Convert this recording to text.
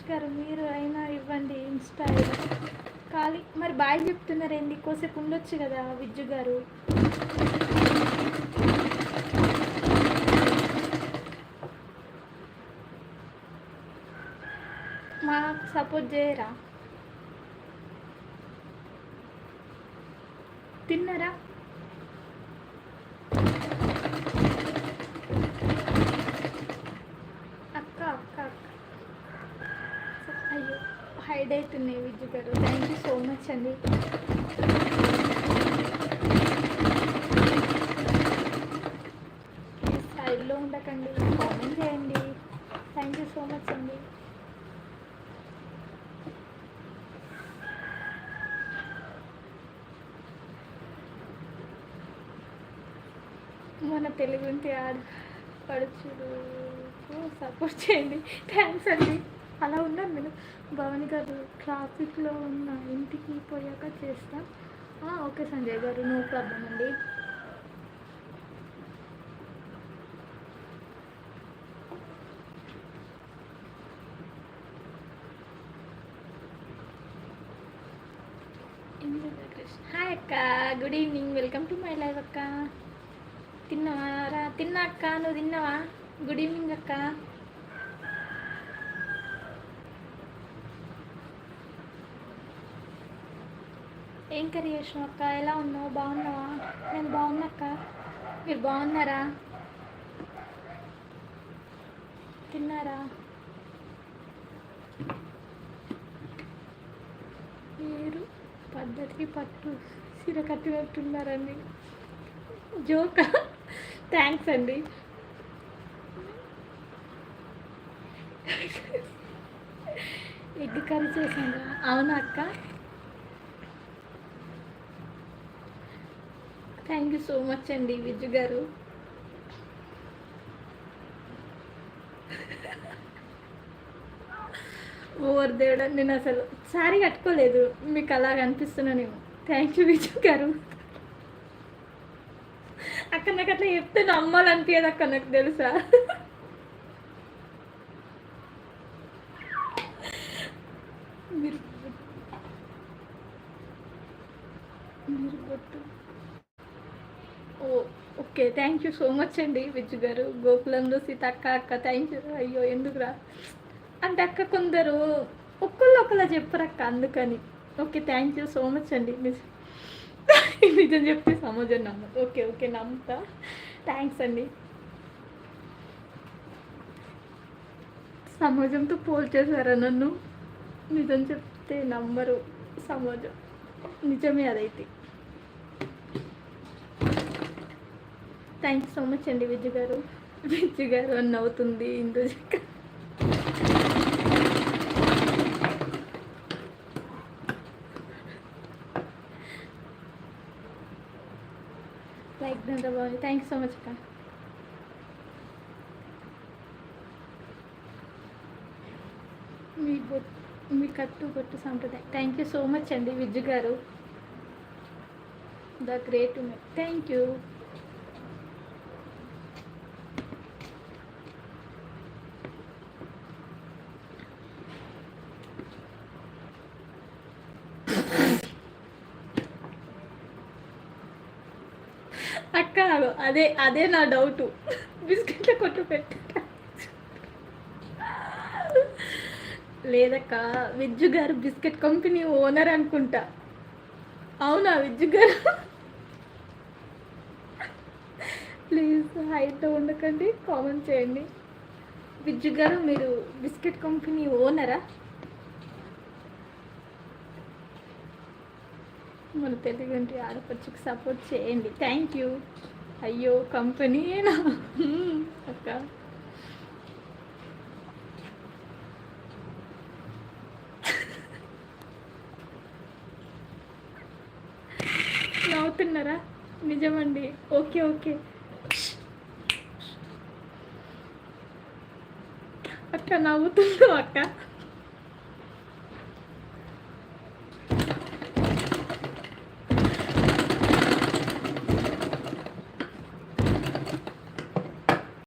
గారు మీరు అయినా ఇవ్వండి ఇన్స్టా ఖాళీ మరి బాయ్ చెప్తున్నారేంది కోసేపు ఉండొచ్చు కదా విజ్జు గారు. మాకు సపోర్ట్ చేయరా? తిన్నారా? అక్క అక్క అక్క అయ్యో హైడ్ అవుతున్నాయి విజ్జు గారు. థ్యాంక్ యూ సో మచ్ అండి. సైడ్లో ఉండకండి, కామెంట్ చేయండి. థ్యాంక్ యూ సో మచ్ అండి. మన తెలుగుంటి ఆడపడుచుడు సపోర్ట్ చేయండి. థ్యాంక్స్ అండి. అలా ఉన్నాను నేను. భవాని గారు ట్రాఫిక్లో ఉన్న, ఇంటికి పోయాక చేస్తా. ఓకే సంజయ్ గారు, నో ప్రాబ్లం అండి. హాయ్ అక్క, good evening, welcome to my live అక్క. తిన్నావా? తిన్నా అక్క, నువ్వు తిన్నావా? గుడ్ ఈవినింగ్ అక్క. ఏం కర్రీ చేసినావు అక్క? ఎలా ఉన్నావు? బాగున్నావా? నేను బాగున్నా అక్క, మీరు బాగున్నారా? తిన్నారా? మీరు పద్ధతికి పట్టు సీర కట్టినట్టున్నారండి. జోకా? థ్యాంక్స్ అండి. ఎగ్ కర్రీ చేసాను. అవునా అక్క? థ్యాంక్ యూ సో మచ్ అండి విజు గారు. ఓవర్ దేవుడా, నేను అసలు శారీ కట్టుకోలేదు, మీకు అలాగ అనిపిస్తున్నానేమో. థ్యాంక్ యూ విజు గారు. అక్కడ నాకు అట్లా చెప్తే నమ్మాలనిపించదు అక్క, నాకు తెలుసా. మీరు okay, thank you so much అండి విజు గారు. గోకులంలో సీతక్క అక్క, థ్యాంక్ యూ. అయ్యో ఎందుకురా అంటే అక్క కొందరు ఒకళ్ళ చెప్పరక్క, అందుకని. Okay, thank you so much అండి. నిజం చెప్తే సమాజం నమ్మదు. ఓకే ఓకే, నమ్ముతా. థ్యాంక్స్ అండి. సమాజంతో పోల్చేశారా నన్ను? నిజం చెప్తే నమ్మరు సమాజం. నిజమే అదైతే. థ్యాంక్ యూ సో మచ్ అండి విజయ్ గారు. విజయ్ గారు అని అవుతుంది ఇందుజక్క. లైక్ దంతా బాగుంది. థ్యాంక్ యూ సో మచ్ అక్క. మీ కట్టు కొట్టు సాంప్రదాయం. థ్యాంక్ యూ సో మచ్ అండి విజయ్ గారు. The great women. Thank you. అక్క అదే నా డౌట్. బిస్కెట్ల కొట్టు పెట్ట లేదక్క, విజ్జు గారు బిస్కెట్ కంపెనీ ఓనర్ అనుకుంటా. అవునా విజ్జు గారు? ప్లీజ్ హైట్లో ఉండకండి, కామెంట్ చేయండి. విజ్జు గారు మీరు బిస్కెట్ కంపెనీ ఓనరా? మన తెలుగుంటి ఆడపడుచుకు సపోర్ట్ చేయండి. Thank you. అయ్యో కంపెనీనా అక్క? నవ్వుతున్నారా? నిజమండి. ఓకే ఓకే అక్క, నవ్వుతున్నావు అక్క.